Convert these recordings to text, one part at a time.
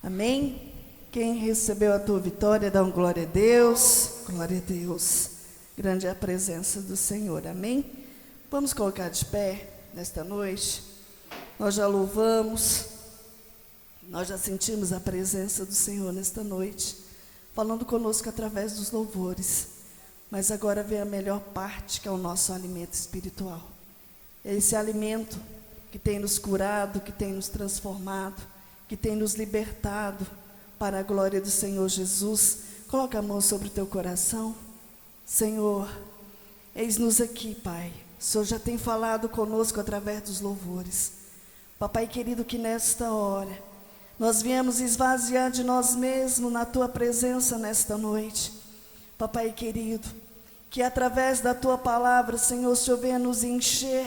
Amém? Quem recebeu a tua vitória, dá um glória a Deus. Glória a Deus. Grande é a presença do Senhor. Amém? Vamos colocar de pé nesta noite. Nós já louvamos, nós já sentimos a presença do Senhor nesta noite, falando conosco através dos louvores. Mas agora vem a melhor parte, que é o nosso alimento espiritual. É esse alimento que tem nos curado, que tem nos transformado, que tem nos libertado para a glória do Senhor Jesus. Coloca a mão sobre o teu coração. Senhor, eis-nos aqui, Pai. O Senhor já tem falado conosco através dos louvores. Papai querido, que nesta hora nós viemos esvaziar de nós mesmos na tua presença nesta noite. Papai querido, que através da tua palavra, Senhor, o Senhor venha nos encher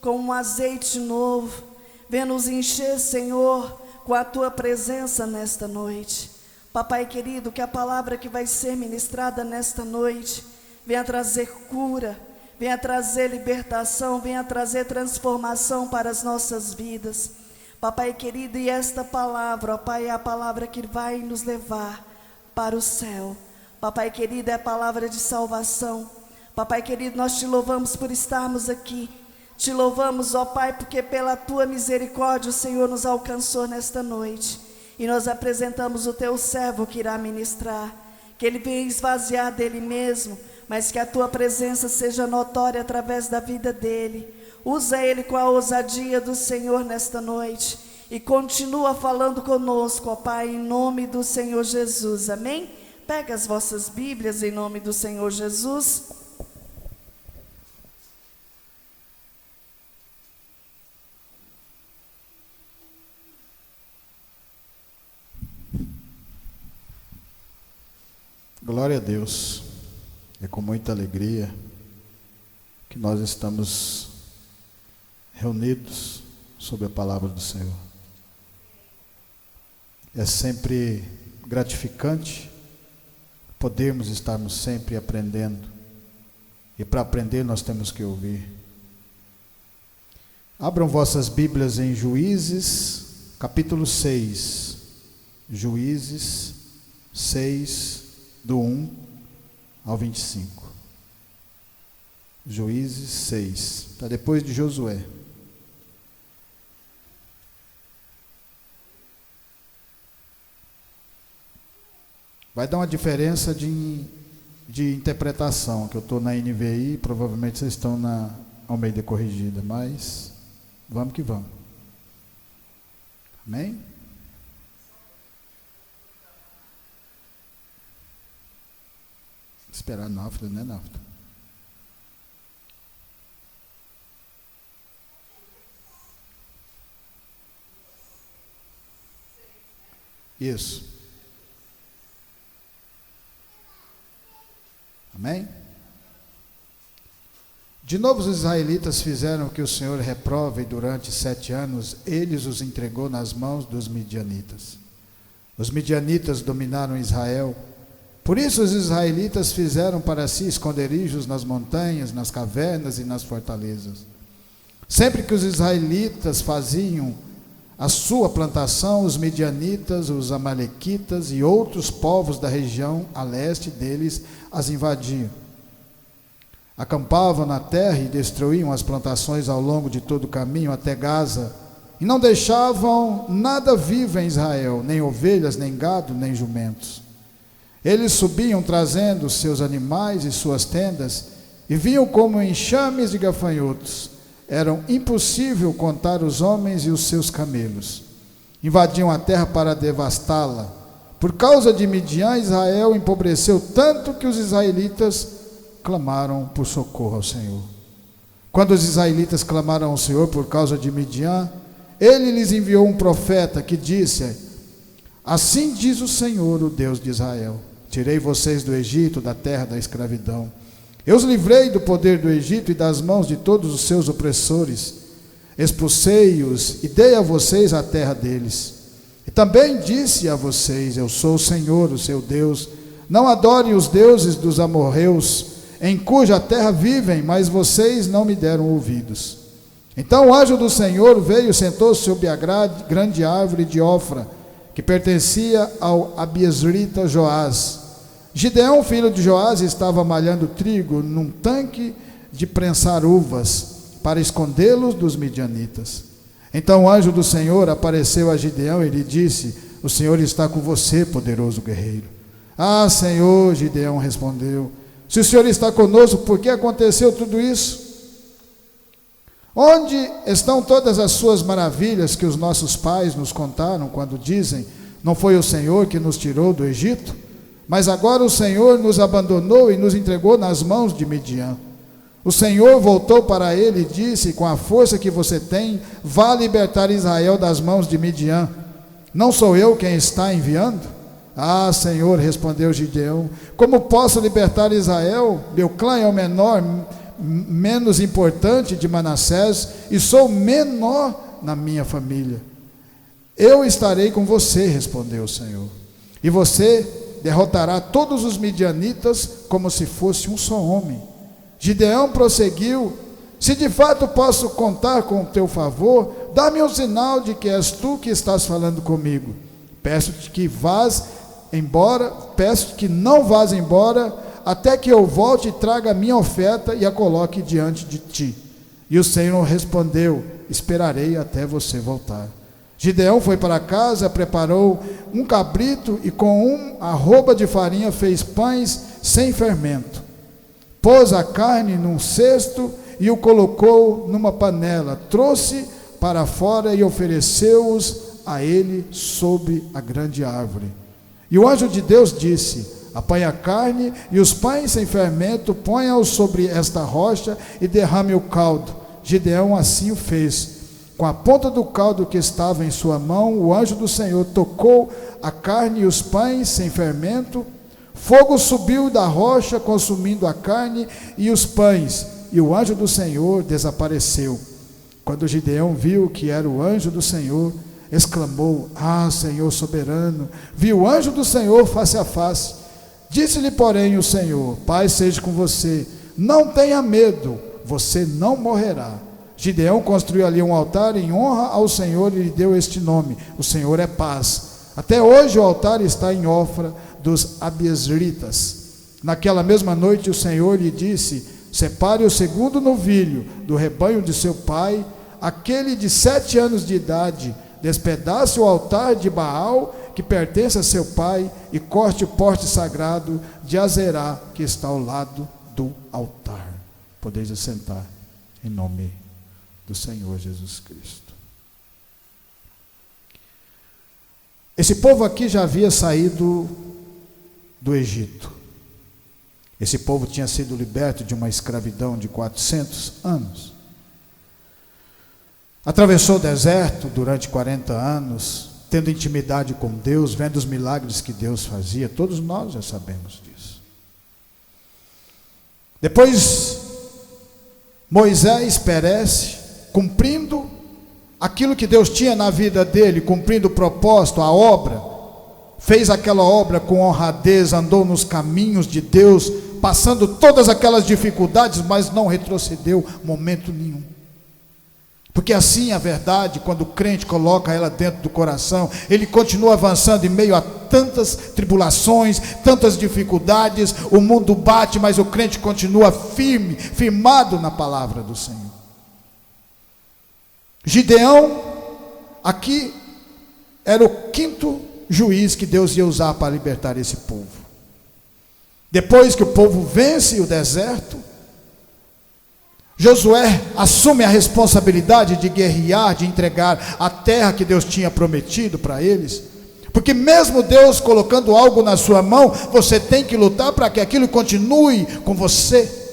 com um azeite novo. Venha nos encher, Senhor, com a tua presença nesta noite. Papai querido, que a palavra que vai ser ministrada nesta noite venha trazer cura, venha trazer libertação, venha trazer transformação para as nossas vidas. Papai querido, e esta palavra, ó Pai, é a palavra que vai nos levar para o céu. Papai querido, é a palavra de salvação. Papai querido, nós te louvamos por estarmos aqui. Te louvamos, ó Pai, porque pela tua misericórdia o Senhor nos alcançou nesta noite. E nós apresentamos o teu servo que irá ministrar. Que ele venha esvaziar dele mesmo, mas que a tua presença seja notória através da vida dele. Usa ele com a ousadia do Senhor nesta noite. E continua falando conosco, ó Pai, em nome do Senhor Jesus. Amém? Pega as vossas Bíblias em nome do Senhor Jesus. Glória a Deus. É com muita alegria que nós estamos reunidos sob a palavra do Senhor. É sempre gratificante podermos estarmos sempre aprendendo. E para aprender nós temos que ouvir. Abram vossas Bíblias em Juízes, capítulo 6. Juízes 6, do 1 ao 25. Juízes 6. Está depois de Josué. Vai dar uma diferença de interpretação, que eu estou na NVI, provavelmente vocês estão na Almeida Corrigida, mas vamos que vamos. Amém? Esperar Náufrago, né, Náufrago? Isso. Amém? De novo os israelitas fizeram o que o Senhor reprova, e durante 7 anos eles os entregou nas mãos dos midianitas. Os midianitas dominaram Israel. Por isso os israelitas fizeram para si esconderijos nas montanhas, nas cavernas e nas fortalezas. Sempre que os israelitas faziam a sua plantação, os midianitas, os amalequitas e outros povos da região a leste deles as invadiam. Acampavam na terra e destruíam as plantações ao longo de todo o caminho até Gaza, e não deixavam nada vivo em Israel, nem ovelhas, nem gado, nem jumentos. Eles subiam trazendo seus animais e suas tendas, e vinham como enxames de gafanhotos. Era impossível contar os homens e os seus camelos. Invadiam a terra para devastá-la. Por causa de Midian, Israel empobreceu tanto que os israelitas clamaram por socorro ao Senhor. Quando os israelitas clamaram ao Senhor por causa de Midian, ele lhes enviou um profeta que disse: assim diz o Senhor, o Deus de Israel: tirei vocês do Egito, da terra da escravidão. Eu os livrei do poder do Egito e das mãos de todos os seus opressores. Expulsei-os e dei a vocês a terra deles. E também disse a vocês: eu sou o Senhor, o seu Deus. Não adorem os deuses dos amorreus, em cuja terra vivem, mas vocês não me deram ouvidos. Então o anjo do Senhor veio e sentou-se sob a grande árvore de Ofra, que pertencia ao abiezrita Joás. Gideão, filho de Joás, estava malhando trigo num tanque de prensar uvas, para escondê-los dos midianitas. Então o anjo do Senhor apareceu a Gideão e lhe disse: o Senhor está com você, poderoso guerreiro. Ah, Senhor, Gideão respondeu, se o Senhor está conosco, por que aconteceu tudo isso? Onde estão todas as suas maravilhas que os nossos pais nos contaram quando dizem: não foi o Senhor que nos tirou do Egito? Mas agora o Senhor nos abandonou e nos entregou nas mãos de Midian. O Senhor voltou para ele e disse: com a força que você tem, vá libertar Israel das mãos de Midian. Não sou eu quem está enviando? Ah, Senhor, respondeu Gideão, como posso libertar Israel? Meu clã é o menor, menos importante de Manassés, e sou menor na minha família. Eu estarei com você, respondeu o Senhor, e você derrotará todos os midianitas como se fosse um só homem. Gideão prosseguiu: se de fato posso contar com o teu favor, dá-me um sinal de que és tu que estás falando comigo. Peço-te que não vás embora, até que eu volte e traga a minha oferta e a coloque diante de ti. E o Senhor respondeu: esperarei até você voltar. Gideão foi para casa, preparou um cabrito e com uma arroba de farinha fez pães sem fermento. Pôs a carne num cesto e o colocou numa panela, trouxe para fora e ofereceu-os a ele sob a grande árvore. E o anjo de Deus disse: apanhe a carne e os pães sem fermento, ponha-os sobre esta rocha e derrame o caldo. Gideão assim o fez. Com a ponta do caldo que estava em sua mão, o anjo do Senhor tocou a carne e os pães sem fermento. Fogo subiu da rocha, consumindo a carne e os pães, e o anjo do Senhor desapareceu. Quando Gideão viu que era o anjo do Senhor, exclamou: ah, Senhor soberano, vi o anjo do Senhor face a face. Disse-lhe, porém, o Senhor: paz seja com você, não tenha medo, você não morrerá. Gideão construiu ali um altar em honra ao Senhor e lhe deu este nome: o Senhor é paz. Até hoje o altar está em Ofra dos abiezritas. Naquela mesma noite o Senhor lhe disse: separe o segundo novilho do rebanho de seu pai, aquele de 7 anos de idade, despedace o altar de Baal que pertence a seu pai e corte o poste sagrado de Azerá que está ao lado do altar. Podeis assentar em nome do Senhor Jesus Cristo. Esse povo aqui já havia saído do Egito. Esse povo tinha sido liberto de uma escravidão de 400 anos. Atravessou o deserto durante 40 anos, tendo intimidade com Deus, vendo os milagres que Deus fazia. Todos nós já sabemos disso. Depois, Moisés perece, cumprindo aquilo que Deus tinha na vida dele, cumprindo o propósito, a obra. Fez aquela obra com honradez, andou nos caminhos de Deus, passando todas aquelas dificuldades, mas não retrocedeu momento nenhum. Porque assim a verdade, quando o crente coloca ela dentro do coração, ele continua avançando em meio a tantas tribulações, tantas dificuldades, o mundo bate, mas o crente continua firme, firmado na palavra do Senhor. Gideão, aqui, era o 5º juiz que Deus ia usar para libertar esse povo. Depois que o povo vence o deserto, Josué assume a responsabilidade de guerrear, de entregar a terra que Deus tinha prometido para eles. Porque mesmo Deus colocando algo na sua mão, você tem que lutar para que aquilo continue com você.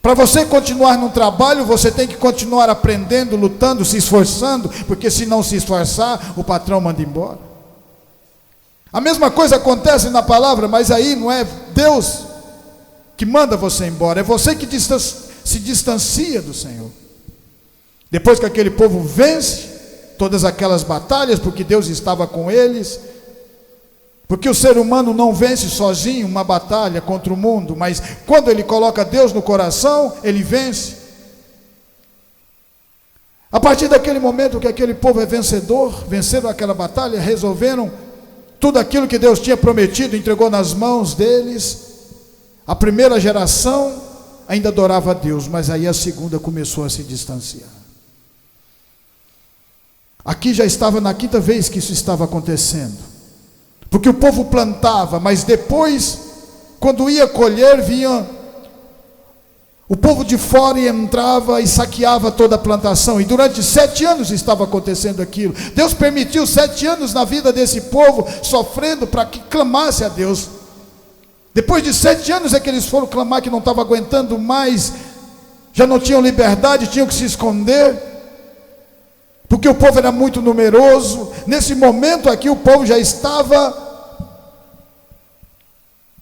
Para você continuar no trabalho, você tem que continuar aprendendo, lutando, se esforçando, porque se não se esforçar, o patrão manda embora. A mesma coisa acontece na palavra, mas aí não é Deus que manda você embora, é você que se distancia do Senhor. Depois que aquele povo vence todas aquelas batalhas, porque Deus estava com eles, porque o ser humano não vence sozinho uma batalha contra o mundo, mas quando ele coloca Deus no coração, ele vence. A partir daquele momento que aquele povo é vencedor, venceram aquela batalha, resolveram tudo aquilo que Deus tinha prometido, entregou nas mãos deles. A primeira geração ainda adorava a Deus, mas aí a segunda começou a se distanciar. Aqui já estava na quinta vez que isso estava acontecendo, porque o povo plantava, mas depois, quando ia colher, vinha o povo de fora e entrava e saqueava toda a plantação, e durante 7 anos estava acontecendo aquilo. Deus permitiu 7 anos na vida desse povo, sofrendo para que clamasse a Deus. Depois de 7 anos é que eles foram clamar que não estavam aguentando mais, já não tinham liberdade, tinham que se esconder, porque o povo era muito numeroso. Nesse momento aqui o povo já estava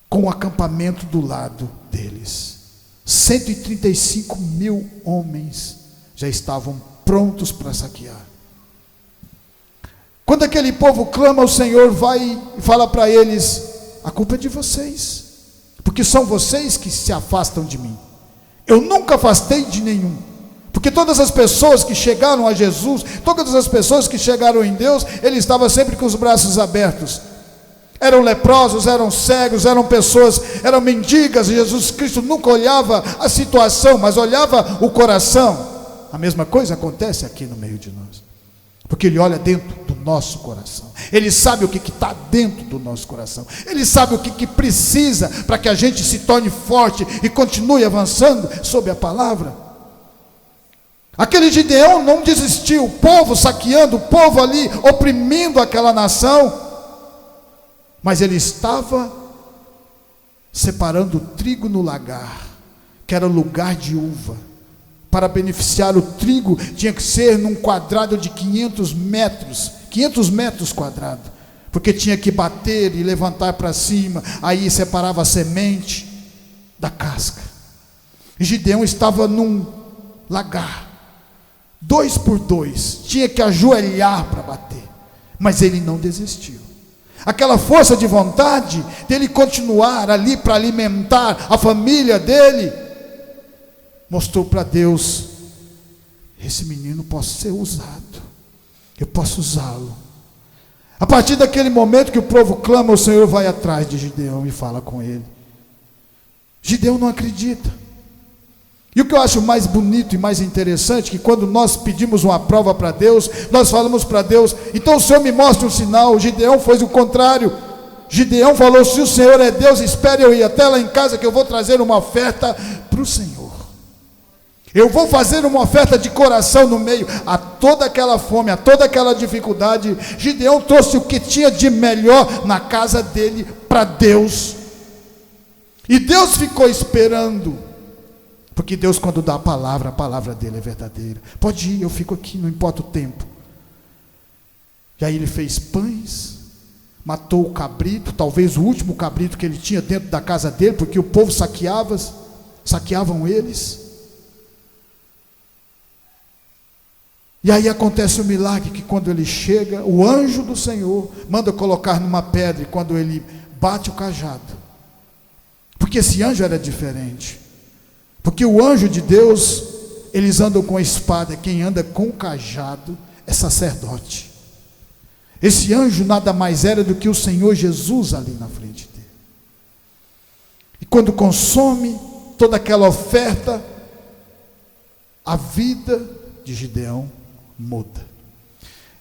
com o acampamento do lado deles. 135 mil homens já estavam prontos para saquear. Quando aquele povo clama, o Senhor vai e fala para eles: a culpa é de vocês, porque são vocês que se afastam de mim. Eu nunca afastei de nenhum, porque todas as pessoas que chegaram a Jesus, todas as pessoas que chegaram em Deus, Ele estava sempre com os braços abertos. Eram leprosos, eram cegos, eram pessoas, eram mendigas. Jesus Cristo nunca olhava a situação, mas olhava o coração. A mesma coisa acontece aqui no meio de nós, porque Ele olha dentro do nosso coração. Ele sabe o que está dentro do nosso coração. Ele sabe o que precisa para que a gente se torne forte e continue avançando sob a palavra. Aquele Gideão não desistiu, o povo saqueando, o povo ali oprimindo aquela nação, mas ele estava separando o trigo no lagar, que era lugar de uva. Para beneficiar o trigo, tinha que ser num quadrado de 500 metros quadrados, porque tinha que bater e levantar para cima, aí separava a semente da casca. E Gideão estava num lagar, 2 por 2, tinha que ajoelhar para bater, mas ele não desistiu. Aquela força de vontade dele continuar ali para alimentar a família dele, mostrou para Deus: esse menino pode ser usado, eu posso usá-lo. A partir daquele momento que o povo clama, o Senhor vai atrás de Gideão e fala com ele. Gideão não acredita. E o que eu acho mais bonito e mais interessante, que quando nós pedimos uma prova para Deus, nós falamos para Deus: então o Senhor me mostra um sinal. Gideão fez o contrário. Gideão falou: se o Senhor é Deus, espere eu ir até lá em casa, que eu vou trazer uma oferta para o Senhor. Eu vou fazer uma oferta de coração no meio a toda aquela fome, a toda aquela dificuldade. Gideão trouxe o que tinha de melhor na casa dele para Deus. E Deus ficou esperando. Porque Deus, quando dá a palavra dele é verdadeira. Pode ir, eu fico aqui, não importa o tempo. E aí ele fez pães, matou o cabrito, talvez o último cabrito que ele tinha dentro da casa dele, porque o povo saqueavam eles. E aí acontece o milagre, que quando ele chega, o anjo do Senhor manda colocar numa pedra, e quando ele bate o cajado, porque esse anjo era diferente. Porque o anjo de Deus, eles andam com a espada, quem anda com o cajado é sacerdote. Esse anjo nada mais era do que o Senhor Jesus ali na frente dele. E quando consome toda aquela oferta, a vida de Gideão muda.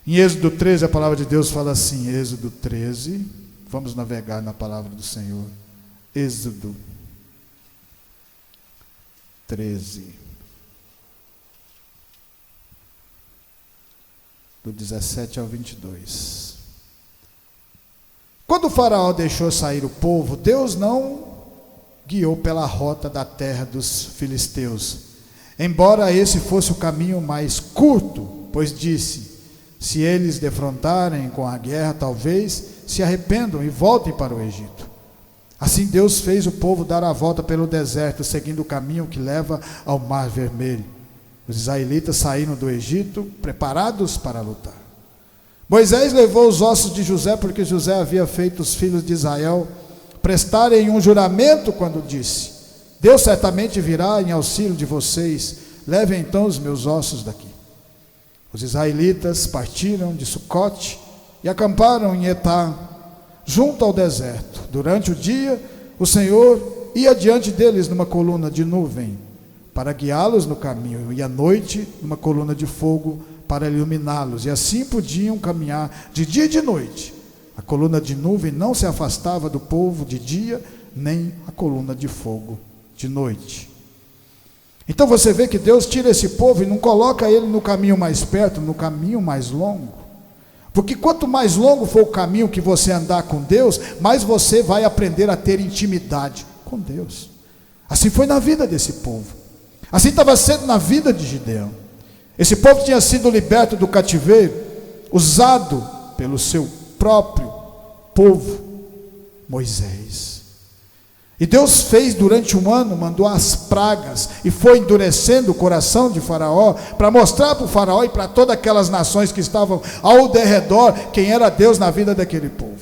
Em Êxodo 13, a palavra de Deus fala assim, Êxodo 13, vamos navegar na palavra do Senhor. Êxodo 13, do 17 ao 22. Quando o faraó deixou sair o povo, Deus não guiou pela rota da terra dos filisteus, embora esse fosse o caminho mais curto, pois disse: se eles defrontarem com a guerra, talvez se arrependam e voltem para o Egito. Assim Deus fez o povo dar a volta pelo deserto, seguindo o caminho que leva ao Mar Vermelho. Os israelitas saíram do Egito preparados para lutar. Moisés levou os ossos de José, porque José havia feito os filhos de Israel prestarem um juramento quando disse: Deus certamente virá em auxílio de vocês, levem então os meus ossos daqui. Os israelitas partiram de Sucote e acamparam em Etá, junto ao deserto. Durante o dia, o Senhor ia diante deles numa coluna de nuvem, para guiá-los no caminho, e à noite, numa coluna de fogo, para iluminá-los. E assim podiam caminhar de dia e de noite. A coluna de nuvem não se afastava do povo de dia, nem a coluna de fogo de noite. Então você vê que Deus tira esse povo e não coloca ele no caminho mais perto, no caminho mais longo. Porque quanto mais longo for o caminho que você andar com Deus, mais você vai aprender a ter intimidade com Deus. Assim foi na vida desse povo. Assim estava sendo na vida de Gideão. Esse povo tinha sido liberto do cativeiro, usado pelo seu próprio povo, Moisés. E Deus fez durante um ano, mandou as pragas, e foi endurecendo o coração de Faraó, para mostrar para o Faraó e para todas aquelas nações que estavam ao derredor, quem era Deus na vida daquele povo.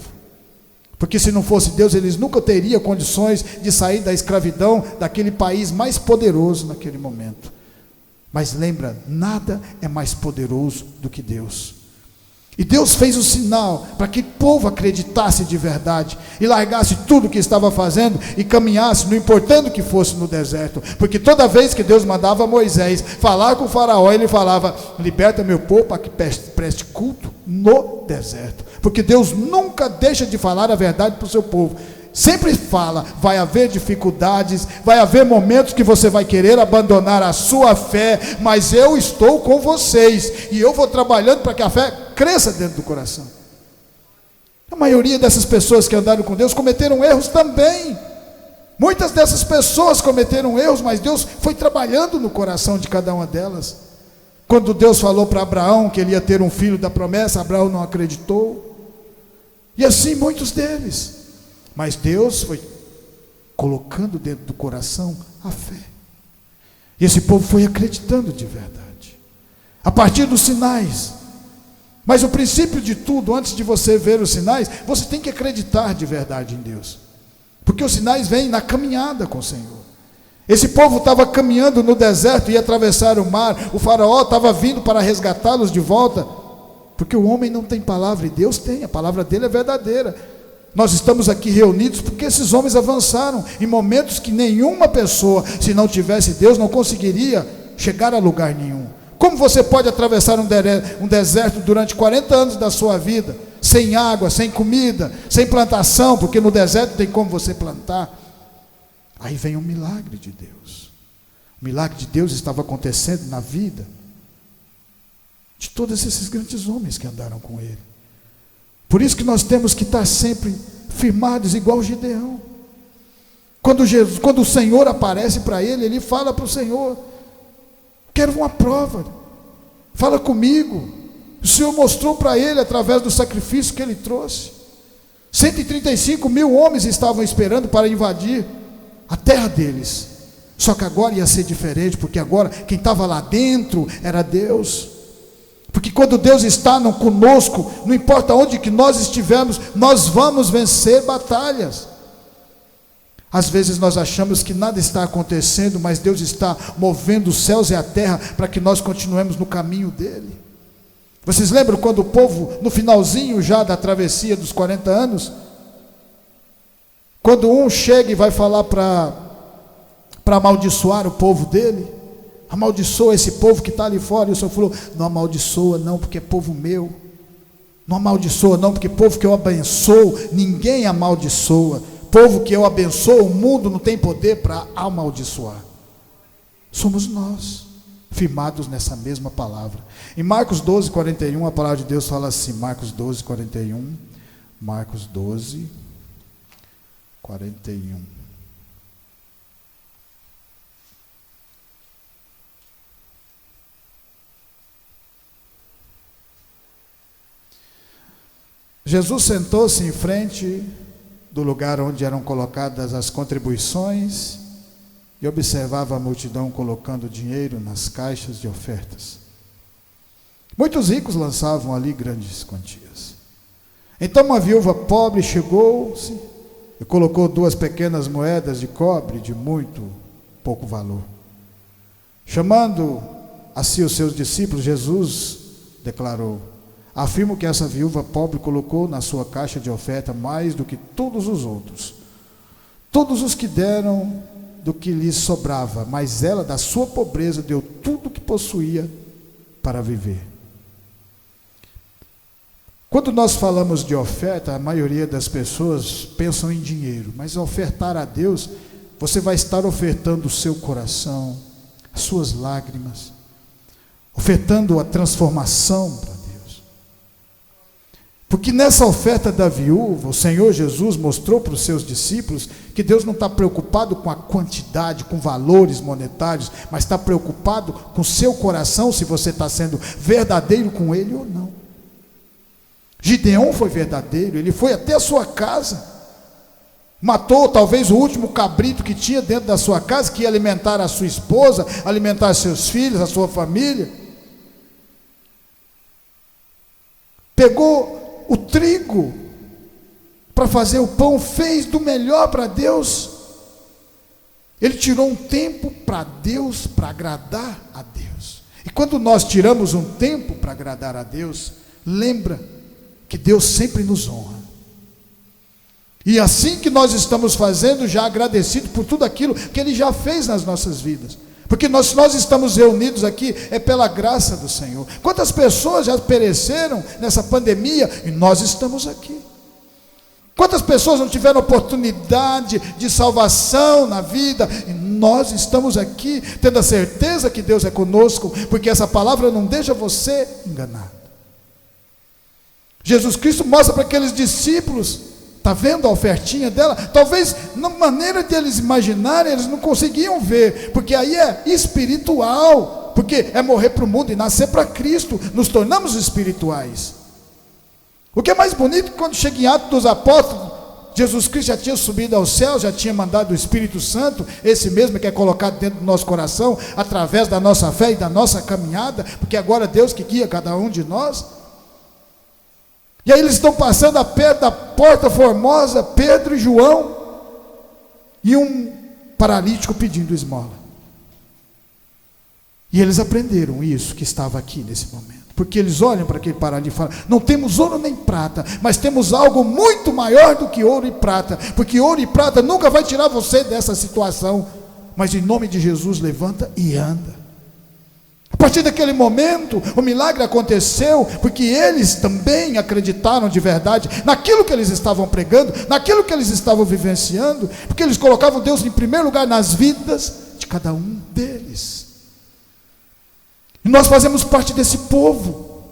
Porque se não fosse Deus, eles nunca teriam condições de sair da escravidão daquele país mais poderoso naquele momento. Mas lembra, nada é mais poderoso do que Deus. E Deus fez o sinal para que o povo acreditasse de verdade e largasse tudo o que estava fazendo e caminhasse, não importando que fosse no deserto. Porque toda vez que Deus mandava Moisés falar com o Faraó, ele falava: liberta meu povo para que preste culto no deserto. Porque Deus nunca deixa de falar a verdade para o seu povo. Sempre fala, vai haver dificuldades, vai haver momentos que você vai querer abandonar a sua fé, mas eu estou com vocês, e eu vou trabalhando para que a fé cresça dentro do coração. A maioria dessas pessoas que andaram com Deus cometeram erros também. Muitas dessas pessoas cometeram erros, mas Deus foi trabalhando no coração de cada uma delas. Quando Deus falou para Abraão que ele ia ter um filho da promessa, Abraão não acreditou. E assim muitos deles. Mas Deus foi colocando dentro do coração a fé. E esse povo foi acreditando de verdade. A partir dos sinais. Mas o princípio de tudo, antes de você ver os sinais, você tem que acreditar de verdade em Deus. Porque os sinais vêm na caminhada com o Senhor. Esse povo estava caminhando no deserto e ia atravessar o mar. O faraó estava vindo para resgatá-los de volta. Porque o homem não tem palavra e Deus tem. A palavra dele é verdadeira. Nós estamos aqui reunidos porque esses homens avançaram em momentos que nenhuma pessoa, se não tivesse Deus, não conseguiria chegar a lugar nenhum. Como você pode atravessar um deserto durante 40 anos da sua vida, sem água, sem comida, sem plantação, porque no deserto tem como você plantar? Aí vem um milagre de Deus. O milagre de Deus estava acontecendo na vida de todos esses grandes homens que andaram com ele. Por isso que nós temos que estar sempre firmados, igual Gideão. Quando o Senhor aparece para ele, ele fala para o Senhor: quero uma prova, fala comigo. O Senhor mostrou para ele através do sacrifício que ele trouxe. 135 mil homens estavam esperando para invadir a terra deles. Só que agora ia ser diferente, porque agora quem estava lá dentro era Deus. Porque quando Deus está conosco, não importa onde que nós estivermos, nós vamos vencer batalhas. Às vezes nós achamos que nada está acontecendo, mas Deus está movendo os céus e a terra para que nós continuemos no caminho dele. Vocês lembram quando o povo, no finalzinho já da travessia dos 40 anos, quando um chega e vai falar para amaldiçoar o povo dele, amaldiçoa esse povo que está ali fora, e o Senhor falou: não amaldiçoa não, porque é povo meu. Não amaldiçoa não, porque povo que eu abençoo, ninguém amaldiçoa. Povo que eu abençoo, o mundo não tem poder para amaldiçoar. Somos nós, firmados nessa mesma palavra. Em Marcos 12, 41, a palavra de Deus fala assim, Marcos 12, 41, Marcos 12, 41. Jesus sentou-se em frente do lugar onde eram colocadas as contribuições e observava a multidão colocando dinheiro nas caixas de ofertas. Muitos ricos lançavam ali grandes quantias. Então uma viúva pobre chegou-se e colocou 2 pequenas moedas de cobre de muito pouco valor. Chamando a si os seus discípulos, Jesus declarou: afirmo que essa viúva pobre colocou na sua caixa de oferta mais do que todos os outros. Todos os que deram do que lhes sobrava, mas ela, da sua pobreza, deu tudo o que possuía para viver. Quando nós falamos de oferta, a maioria das pessoas pensam em dinheiro, mas ofertar a Deus, você vai estar ofertando o seu coração, as suas lágrimas, ofertando a transformação para Deus. Porque nessa oferta da viúva, o Senhor Jesus mostrou para os seus discípulos que Deus não está preocupado com a quantidade, com valores monetários, mas está preocupado com o seu coração, se você está sendo verdadeiro com Ele ou não. Gideão foi verdadeiro, ele foi até a sua casa, matou talvez o último cabrito que tinha dentro da sua casa, que ia alimentar a sua esposa, alimentar seus filhos, a sua família. Pegou o trigo para fazer o pão, fez do melhor para Deus. Ele tirou um tempo para Deus, para agradar a Deus. E quando nós tiramos um tempo para agradar a Deus, lembra que Deus sempre nos honra. E assim que nós estamos fazendo, já agradecido por tudo aquilo que Ele já fez nas nossas vidas. Porque nós estamos reunidos aqui, é pela graça do Senhor. Quantas pessoas já pereceram nessa pandemia e nós estamos aqui? Quantas pessoas não tiveram oportunidade de salvação na vida e nós estamos aqui, tendo a certeza que Deus é conosco, porque essa palavra não deixa você enganado. Jesus Cristo mostra para aqueles discípulos, está vendo a ofertinha dela? Talvez, na maneira de eles imaginarem, eles não conseguiam ver, porque aí é espiritual, porque é morrer para o mundo e nascer para Cristo, nos tornamos espirituais. O que é mais bonito, quando chega em Atos dos Apóstolos, Jesus Cristo já tinha subido ao céu, já tinha mandado o Espírito Santo, esse mesmo que é colocado dentro do nosso coração, através da nossa fé e da nossa caminhada, porque agora é Deus que guia cada um de nós. E aí eles estão passando perto da porta formosa, Pedro e João, e um paralítico pedindo esmola. E eles aprenderam isso que estava aqui nesse momento. Porque eles olham para aquele paralítico e falam: não temos ouro nem prata, mas temos algo muito maior do que ouro e prata, porque ouro e prata nunca vai tirar você dessa situação, mas em nome de Jesus levanta e anda. A partir daquele momento, o milagre aconteceu, porque eles também acreditaram de verdade naquilo que eles estavam pregando, naquilo que eles estavam vivenciando, porque eles colocavam Deus em primeiro lugar nas vidas de cada um deles. E nós fazemos parte desse povo,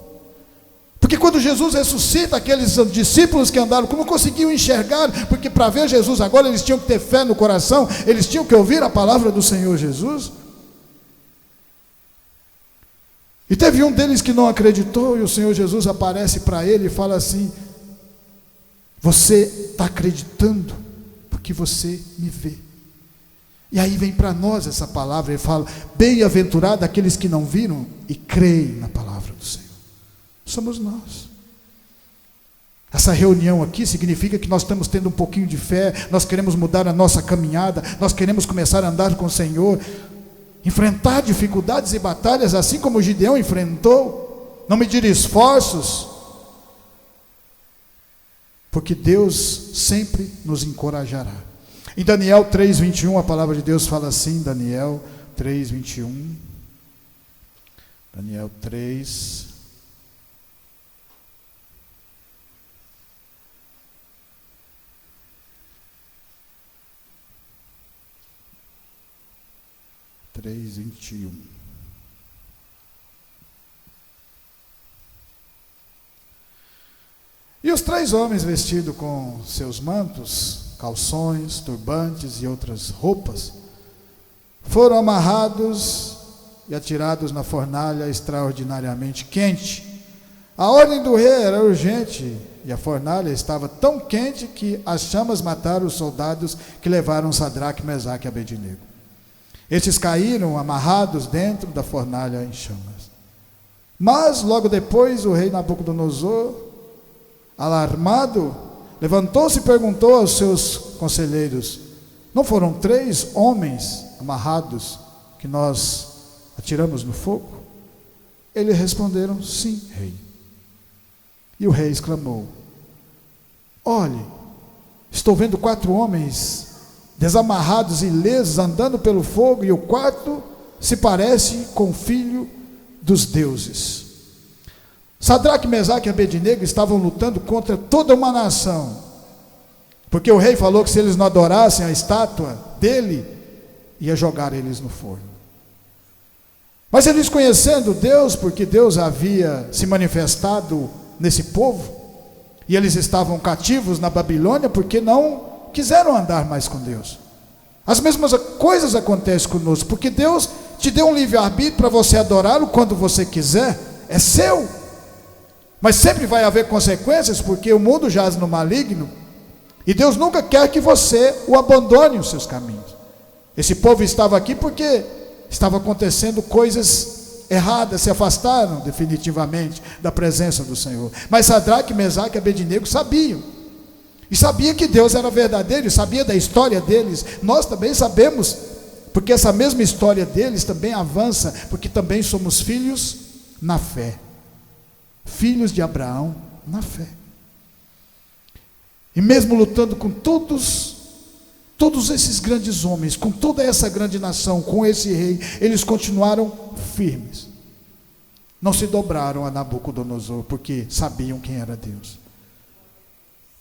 porque quando Jesus ressuscita, aqueles discípulos que andaram, não conseguiam enxergar, porque para ver Jesus agora eles tinham que ter fé no coração, eles tinham que ouvir a palavra do Senhor Jesus. E teve um deles que não acreditou, e o Senhor Jesus aparece para ele e fala assim: você está acreditando porque você me vê. E aí vem para nós essa palavra, ele fala: bem-aventurado aqueles que não viram e creem na palavra do Senhor. Somos nós. Essa reunião aqui significa que nós estamos tendo um pouquinho de fé, nós queremos mudar a nossa caminhada, nós queremos começar a andar com o Senhor, enfrentar dificuldades e batalhas, assim como Gideão enfrentou, não medir esforços, porque Deus sempre nos encorajará. Em Daniel 3:21, a palavra de Deus fala assim, Daniel 3:21, Daniel 3, três, 21. E os 3 homens vestidos com seus mantos, calções, turbantes e outras roupas, foram amarrados e atirados na fornalha extraordinariamente quente. A ordem do rei era urgente, e a fornalha estava tão quente que as chamas mataram os soldados que levaram Sadraque, Mesaque e Abednego. Estes caíram amarrados dentro da fornalha em chamas. Mas logo depois o rei Nabucodonosor, alarmado, levantou-se e perguntou aos seus conselheiros: não foram 3 homens amarrados que nós atiramos no fogo? Eles responderam: sim, rei. E o rei exclamou: olhe, estou vendo 4 homens desamarrados e ilesos andando pelo fogo, e o quarto se parece com o filho dos deuses. Sadraque, Mesaque e Abednego estavam lutando contra toda uma nação, porque o rei falou que se eles não adorassem a estátua dele, ia jogar eles no forno. Mas eles, conhecendo Deus, porque Deus havia se manifestado nesse povo, e eles estavam cativos na Babilônia, porque não quiseram andar mais com Deus. As mesmas coisas acontecem conosco, porque Deus te deu um livre-arbítrio para você adorá-lo quando você quiser, é seu, mas sempre vai haver consequências, porque o mundo jaz no maligno, e Deus nunca quer que você o abandone os seus caminhos. Esse povo estava aqui porque estava acontecendo coisas erradas, se afastaram definitivamente da presença do Senhor. Mas Sadraque, Mesaque e Abednego sabiam, e sabia que Deus era verdadeiro, e sabia da história deles. Nós também sabemos, porque essa mesma história deles também avança, porque também somos filhos na fé, filhos de Abraão na fé. E mesmo lutando com todos esses grandes homens, com toda essa grande nação, com esse rei, eles continuaram firmes, não se dobraram a Nabucodonosor, porque sabiam quem era Deus.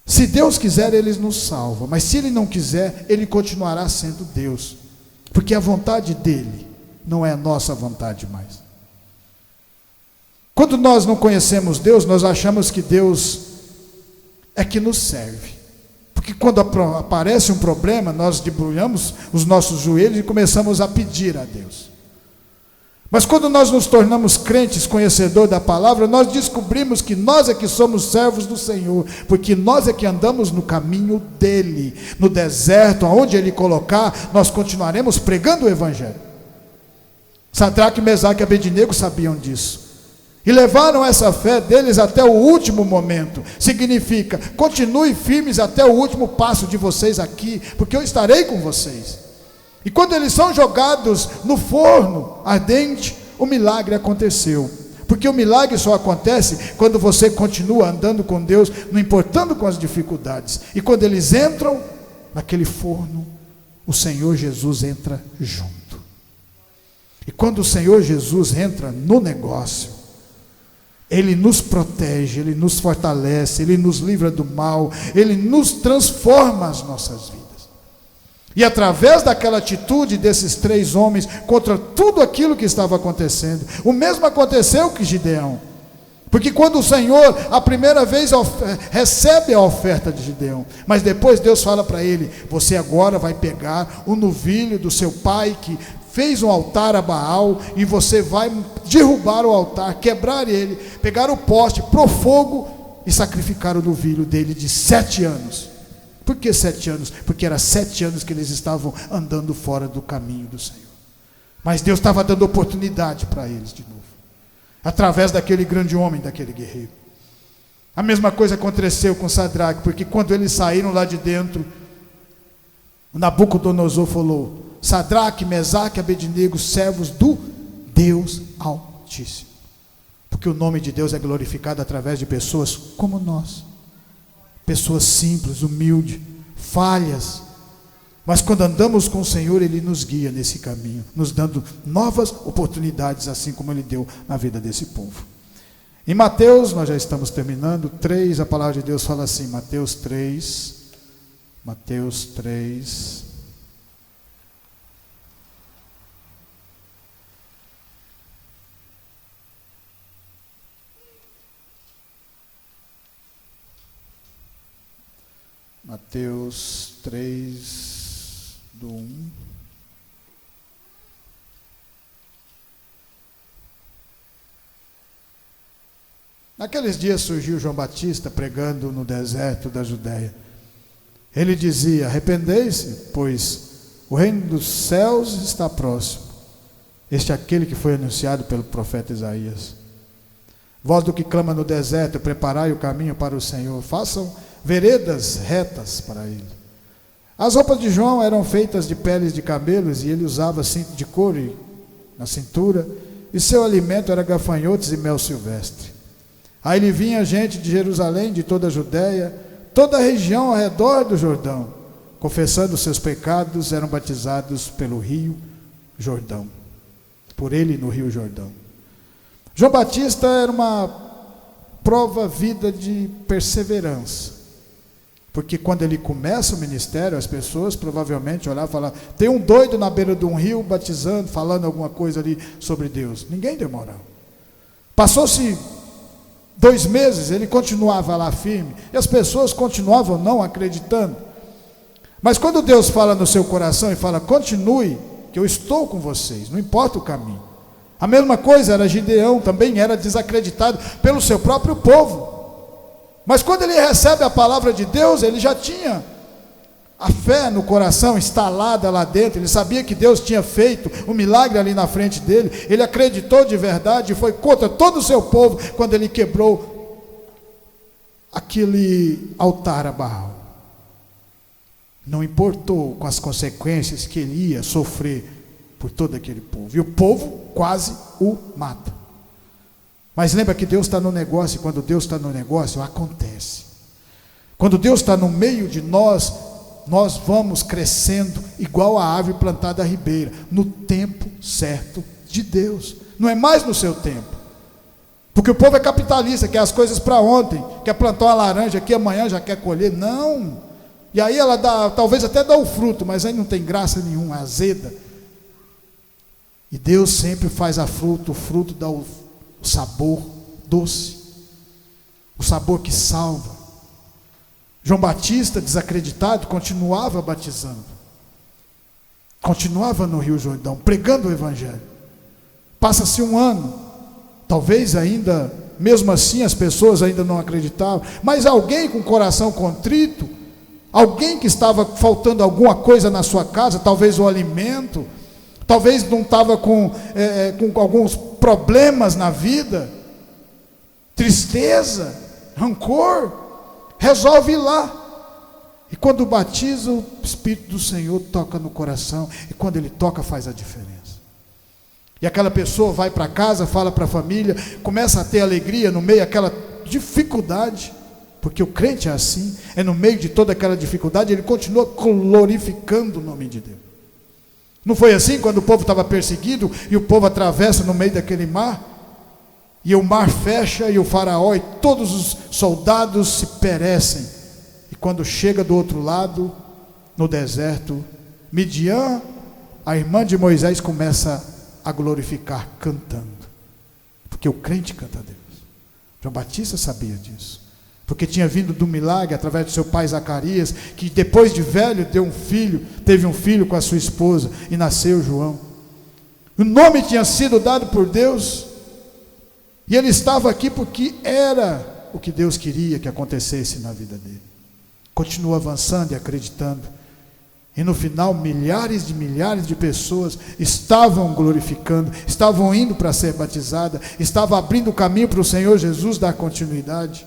Se Deus quiser, Ele nos salva, mas se Ele não quiser, Ele continuará sendo Deus, porque a vontade dEle não é a nossa vontade mais. Quando nós não conhecemos Deus, nós achamos que Deus é que nos serve, porque quando aparece um problema, nós debulhamos os nossos joelhos e começamos a pedir a Deus. Mas quando nós nos tornamos crentes, conhecedores da palavra, nós descobrimos que nós é que somos servos do Senhor, porque nós é que andamos no caminho dEle, no deserto, aonde Ele colocar, nós continuaremos pregando o Evangelho. Sadraque, Mesaque e Abednego sabiam disso, e levaram essa fé deles até o último momento. Significa, continue firmes até o último passo de vocês aqui, porque eu estarei com vocês. E quando eles são jogados no forno ardente, o milagre aconteceu, porque o milagre só acontece quando você continua andando com Deus, não importando com as dificuldades. E quando eles entram naquele forno, o Senhor Jesus entra junto. E quando o Senhor Jesus entra no negócio, Ele nos protege, Ele nos fortalece, Ele nos livra do mal, Ele nos transforma as nossas vidas. E através daquela atitude desses 3 homens, contra tudo aquilo que estava acontecendo, o mesmo aconteceu com Gideão. Porque quando o Senhor, a primeira vez, recebe a oferta de Gideão, mas depois Deus fala para ele: você agora vai pegar o novilho do seu pai, que fez um altar a Baal, e você vai derrubar o altar, quebrar ele, pegar o poste, pôr fogo e sacrificar o novilho dele de 7 anos. Por que 7 anos? Porque era 7 anos que eles estavam andando fora do caminho do Senhor. Mas Deus estava dando oportunidade para eles de novo, através daquele grande homem, daquele guerreiro. A mesma coisa aconteceu com Sadraque, porque quando eles saíram lá de dentro, Nabucodonosor falou: Sadraque, Mesaque e Abednego, servos do Deus Altíssimo. Porque o nome de Deus é glorificado através de pessoas como nós, pessoas simples, humildes, falhas, mas quando andamos com o Senhor, Ele nos guia nesse caminho, nos dando novas oportunidades, assim como Ele deu na vida desse povo. Em Mateus, nós já estamos terminando, 3, a palavra de Deus fala assim, Mateus 3, Mateus 3, do 1. Naqueles dias surgiu João Batista pregando no deserto da Judéia. Ele dizia: arrependei-se, pois o reino dos céus está próximo. Este é aquele que foi anunciado pelo profeta Isaías. Voz do que clama no deserto: preparai o caminho para o Senhor, façam veredas retas para ele. As roupas de João eram feitas de peles de camelos, e ele usava cinto de couro na cintura, e seu alimento era gafanhotos e mel silvestre. Aí lhe vinha gente de Jerusalém, de toda a Judéia, toda a região ao redor do Jordão, confessando seus pecados, eram batizados pelo rio Jordão, por ele no rio Jordão. João Batista era uma prova vida de perseverança, porque quando ele começa o ministério, as pessoas provavelmente olhavam e falavam: tem um doido na beira de um rio batizando, falando alguma coisa ali sobre Deus. Ninguém demorava. Passou-se 2 meses, ele continuava lá firme, e as pessoas continuavam não acreditando. Mas quando Deus fala no seu coração e fala: continue, que eu estou com vocês, não importa o caminho. A mesma coisa era Gideão, também era desacreditado pelo seu próprio povo. Mas quando ele recebe a palavra de Deus, ele já tinha a fé no coração instalada lá dentro. Ele sabia que Deus tinha feito um milagre ali na frente dele. Ele acreditou de verdade e foi contra todo o seu povo quando ele quebrou aquele altar a Baal. Não importou com as consequências que ele ia sofrer por todo aquele povo. E o povo quase o mata. Mas lembra que Deus está no negócio, e quando Deus está no negócio, acontece. Quando Deus está no meio de nós, nós vamos crescendo igual a árvore plantada à ribeira, no tempo certo de Deus. Não é mais no seu tempo. Porque o povo é capitalista, quer as coisas para ontem, quer plantar uma laranja aqui, amanhã já quer colher. Não. E aí ela dá, talvez até dá o fruto, mas aí não tem graça nenhuma, é azeda. E Deus sempre faz o fruto dá o sabor doce, o sabor que salva. João Batista, desacreditado, continuava batizando, continuava no Rio Jordão, pregando o Evangelho. Passa-se 1 ano, talvez ainda, mesmo assim as pessoas ainda não acreditavam, mas alguém com o coração contrito, alguém que estava faltando alguma coisa na sua casa, talvez o alimento, talvez não estava com alguns problemas na vida, tristeza, rancor, resolve ir lá. E quando batiza, o Espírito do Senhor toca no coração, e quando ele toca, faz a diferença. E aquela pessoa vai para casa, fala para a família, começa a ter alegria no meio daquela dificuldade, porque o crente é assim, é no meio de toda aquela dificuldade, ele continua glorificando o nome de Deus. Não foi assim quando o povo estava perseguido e o povo atravessa no meio daquele mar, e o mar fecha e o faraó e todos os soldados se perecem, e quando chega do outro lado, no deserto, Midian, a irmã de Moisés, começa a glorificar cantando, porque o crente canta a Deus. João Batista sabia disso, porque tinha vindo do milagre através do seu pai Zacarias, que depois de velho teve um filho com a sua esposa, e nasceu João. O nome tinha sido dado por Deus, e ele estava aqui porque era o que Deus queria que acontecesse na vida dele. Continua avançando e acreditando, e no final milhares de pessoas estavam glorificando, estavam indo para ser batizada, estavam abrindo o caminho para o Senhor Jesus dar continuidade.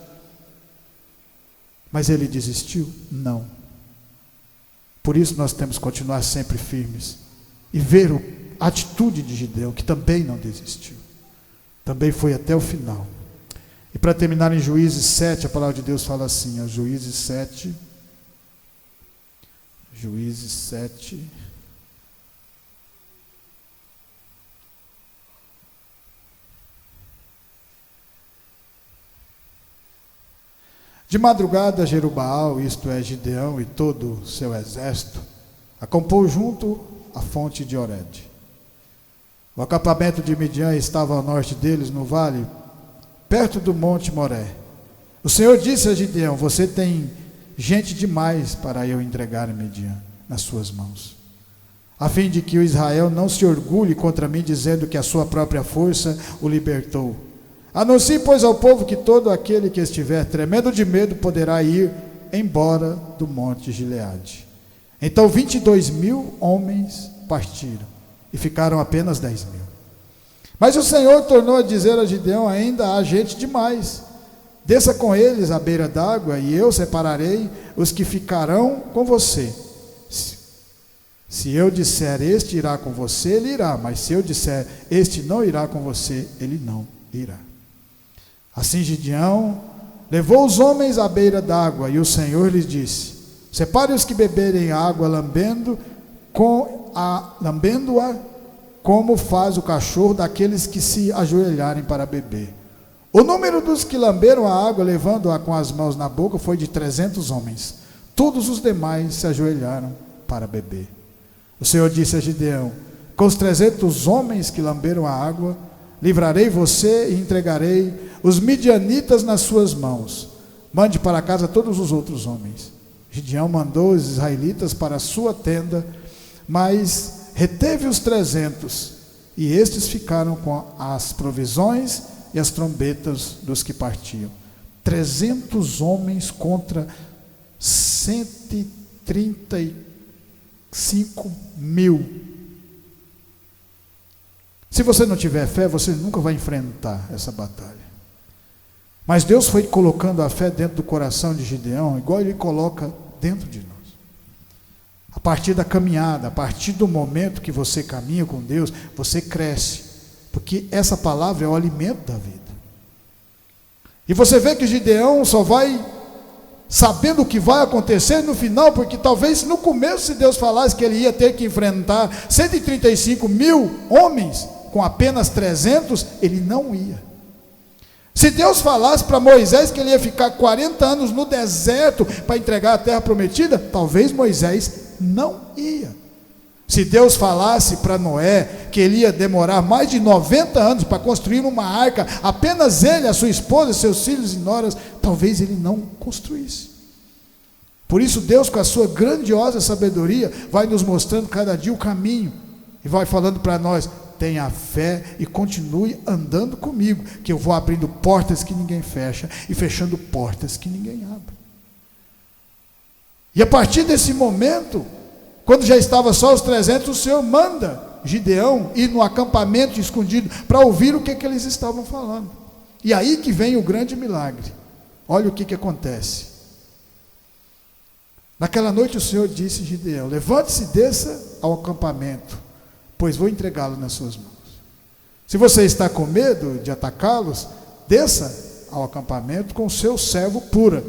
Mas ele desistiu? Não. Por isso nós temos que continuar sempre firmes e ver a atitude de Gideão, que também não desistiu, também foi até o final. E para terminar, em Juízes 7, a palavra de Deus fala assim, Juízes 7, de madrugada, Jerubaal, isto é, Gideão e todo o seu exército, acampou junto à fonte de Oreb. O acampamento de Midian estava ao norte deles, no vale, perto do monte Moré. O Senhor disse a Gideão: você tem gente demais para eu entregar Midian nas suas mãos, a fim de que o Israel não se orgulhe contra mim, dizendo que a sua própria força o libertou. Anuncie, pois, ao povo que todo aquele que estiver tremendo de medo poderá ir embora do monte Gileade. Então 22.000 homens partiram, e ficaram apenas 10.000. Mas o Senhor tornou a dizer a Gideão: ainda há gente demais, desça com eles à beira d'água, e eu separarei os que ficarão com você. Se eu disser, este irá com você, ele irá. Mas se eu disser, este não irá com você, ele não irá. Assim Gideão levou os homens à beira d'água, e o Senhor lhes disse: separe os que beberem água, lambendo-a, como faz o cachorro daqueles que se ajoelharem para beber. O número dos que lamberam a água, levando-a com as mãos na boca, foi de 300 homens. Todos os demais se ajoelharam para beber. O Senhor disse a Gideão: com os 300 homens que lamberam a água, livrarei você e entregarei os midianitas nas suas mãos. Mande para casa todos os outros homens. Gideão mandou os israelitas para a sua tenda, mas reteve os 300, e estes ficaram com as provisões e as trombetas dos que partiam. 300 homens contra 135 mil. Se você não tiver fé, você nunca vai enfrentar essa batalha. Mas Deus foi colocando a fé dentro do coração de Gideão, igual Ele coloca dentro de nós. A partir da caminhada, a partir do momento que você caminha com Deus, você cresce. Porque essa palavra é o alimento da vida. E você vê que Gideão só vai sabendo o que vai acontecer no final, porque talvez no começo, se Deus falasse que ele ia ter que enfrentar 135 mil homens com apenas 300, ele não ia. Se Deus falasse para Moisés que ele ia ficar 40 anos no deserto para entregar a terra prometida, talvez Moisés não ia. Se Deus falasse para Noé que ele ia demorar mais de 90 anos para construir uma arca, apenas ele, a sua esposa, seus filhos e noras, talvez ele não construísse. Por isso Deus, com a sua grandiosa sabedoria, vai nos mostrando cada dia o caminho, e vai falando para nós: tenha fé e continue andando comigo, que eu vou abrindo portas que ninguém fecha, e fechando portas que ninguém abre. E a partir desse momento, quando já estava só os 300, o Senhor manda Gideão ir no acampamento escondido para ouvir o que eles estavam falando. E aí que vem o grande milagre. Olha o que acontece. Naquela noite o Senhor disse a Gideão: levante-se e desça ao acampamento, pois vou entregá-lo nas suas mãos. Se você está com medo de atacá-los, desça ao acampamento com o seu servo Pura,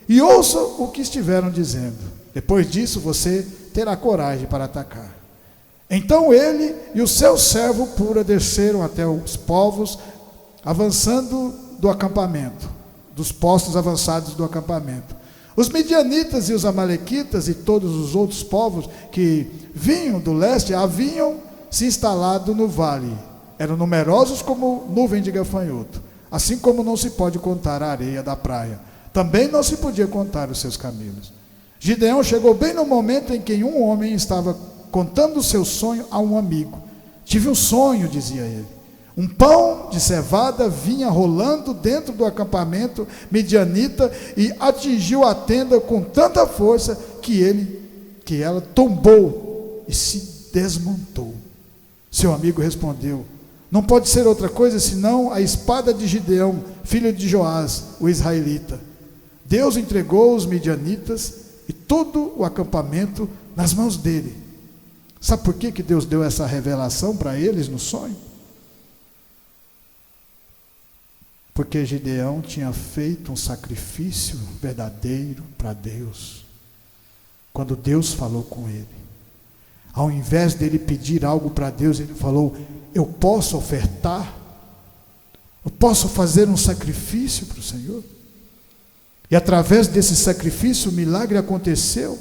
e ouça o que estiveram dizendo. Depois disso você terá coragem para atacar. Então ele e o seu servo Pura desceram até os povos avançando do acampamento, dos postos avançados do acampamento. Os midianitas e os amalequitas e todos os outros povos que vinham do leste haviam se instalado no vale. Eram numerosos como nuvem de gafanhoto, assim como não se pode contar a areia da praia. Também não se podia contar os seus camelos. Gideão chegou bem no momento em que um homem estava contando o seu sonho a um amigo. Tive um sonho, dizia ele. Um pão de cevada vinha rolando dentro do acampamento midianita e atingiu a tenda com tanta força que ela tombou e se desmontou. Seu amigo respondeu: não pode ser outra coisa senão a espada de Gideão, filho de Joás, o israelita. Deus entregou os midianitas e todo o acampamento nas mãos dele. Sabe por que Deus deu essa revelação para eles no sonho? Porque Gideão tinha feito um sacrifício verdadeiro para Deus. Quando Deus falou com ele, ao invés dele pedir algo para Deus, ele falou: eu posso ofertar? Eu posso fazer um sacrifício para o Senhor? E através desse sacrifício o milagre aconteceu.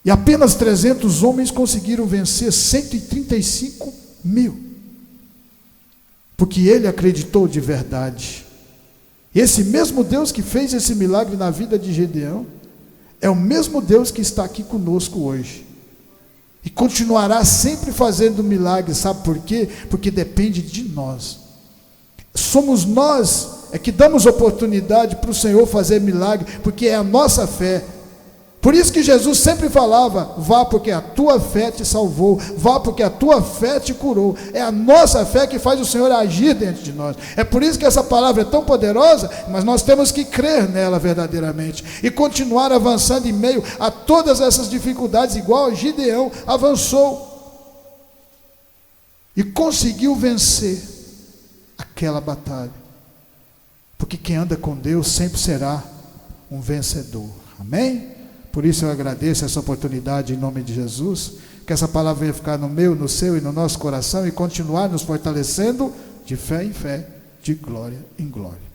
E apenas 300 homens conseguiram vencer 135 mil. Porque ele acreditou de verdade. Esse mesmo Deus que fez esse milagre na vida de Gideão é o mesmo Deus que está aqui conosco hoje. E continuará sempre fazendo milagres. Sabe por quê? Porque depende de nós. Somos nós que damos oportunidade para o Senhor fazer milagre, porque é a nossa fé Por isso que Jesus sempre falava: vá porque a tua fé te salvou, vá porque a tua fé te curou. É a nossa fé que faz o Senhor agir dentro de nós. É por isso que essa palavra é tão poderosa, mas nós temos que crer nela verdadeiramente e continuar avançando em meio a todas essas dificuldades, igual Gideão avançou e conseguiu vencer aquela batalha, porque quem anda com Deus sempre será um vencedor. Amém? Por isso eu agradeço essa oportunidade em nome de Jesus, que essa palavra venha ficar no meu, no seu e no nosso coração e continuar nos fortalecendo de fé em fé, de glória em glória.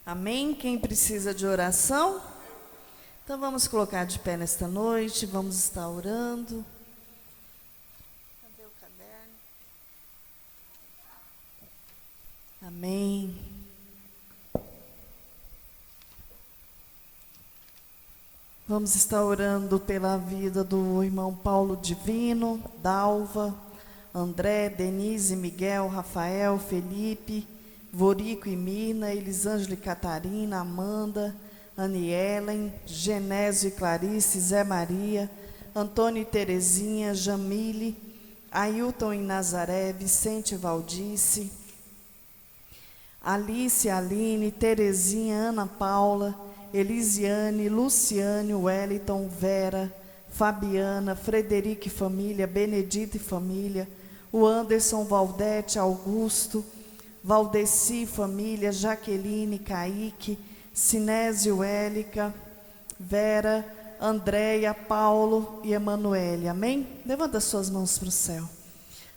Amém? Quem precisa de oração? Então vamos colocar de pé nesta noite, vamos estar orando. Cadê o caderno? Amém. Vamos estar orando pela vida do irmão Paulo Divino, Dalva, André, Denise, Miguel, Rafael, Felipe, Vorico e Mirna, Elisângela e Catarina, Amanda, Anielen, Genésio e Clarice, Zé Maria, Antônio e Terezinha, Jamile, Ailton e Nazaré, Vicente e Valdice, Alice, Aline, Terezinha, Ana Paula, Elisiane, Luciane, Wellington, Vera, Fabiana, Frederico e família, Benedita e família, o Anderson, Valdete, Augusto, Valdeci, família, Jaqueline, Kaique, Sinésio, Élica, Vera, Andréia, Paulo e Emanuele. Amém? Levanta suas mãos para o céu.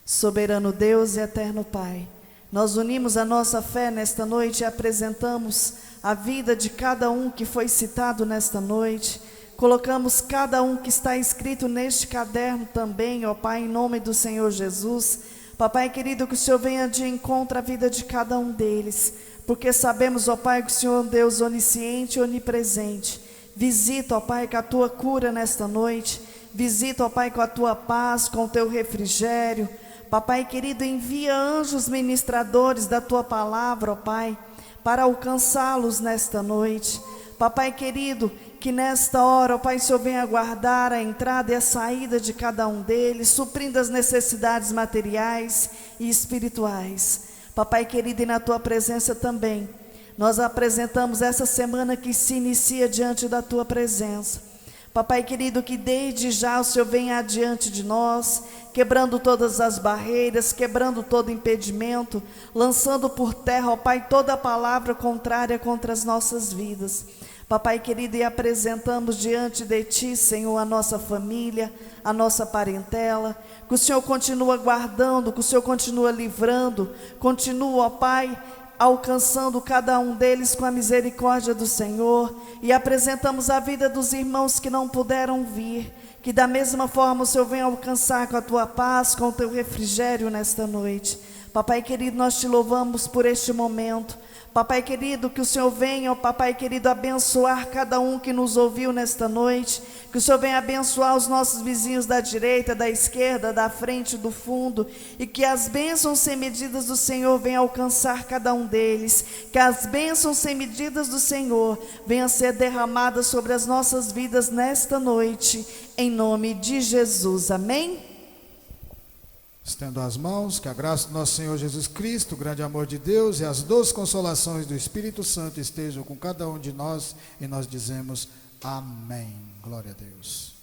Soberano Deus e eterno Pai, nós unimos a nossa fé nesta noite e apresentamos a vida de cada um que foi citado nesta noite. Colocamos cada um que está escrito neste caderno também, ó Pai, em nome do Senhor Jesus. Papai querido, que o Senhor venha de encontro à vida de cada um deles, porque sabemos, ó Pai, que o Senhor é um Deus onisciente e onipresente. Visita, ó Pai, com a tua cura nesta noite, visita, ó Pai, com a tua paz, com o teu refrigério. Papai querido, envia anjos ministradores da tua palavra, ó Pai, para alcançá-los nesta noite. Papai querido, que nesta hora, ó Pai, o Senhor venha guardar a entrada e a saída de cada um deles, suprindo as necessidades materiais e espirituais. Papai querido, e na tua presença também, nós apresentamos essa semana que se inicia diante da tua presença. Papai querido, que desde já o Senhor venha adiante de nós, quebrando todas as barreiras, quebrando todo impedimento, lançando por terra, ó Pai, toda palavra contrária contra as nossas vidas. Papai querido, e apresentamos diante de Ti, Senhor, a nossa família, a nossa parentela, que o Senhor continua guardando, que o Senhor continua livrando, continua, ó Pai, alcançando cada um deles com a misericórdia do Senhor, e apresentamos a vida dos irmãos que não puderam vir, que da mesma forma o Senhor venha alcançar com a Tua paz, com o Teu refrigério nesta noite. Papai querido, nós Te louvamos por este momento. Papai querido, que o Senhor venha, ó Papai querido, abençoar cada um que nos ouviu nesta noite, que o Senhor venha abençoar os nossos vizinhos da direita, da esquerda, da frente, do fundo, e que as bênçãos sem medidas do Senhor venham alcançar cada um deles, que as bênçãos sem medidas do Senhor venham ser derramadas sobre as nossas vidas nesta noite, em nome de Jesus, amém? Estendo as mãos, que a graça do nosso Senhor Jesus Cristo, o grande amor de Deus e as doces consolações do Espírito Santo estejam com cada um de nós, e nós dizemos amém. Glória a Deus.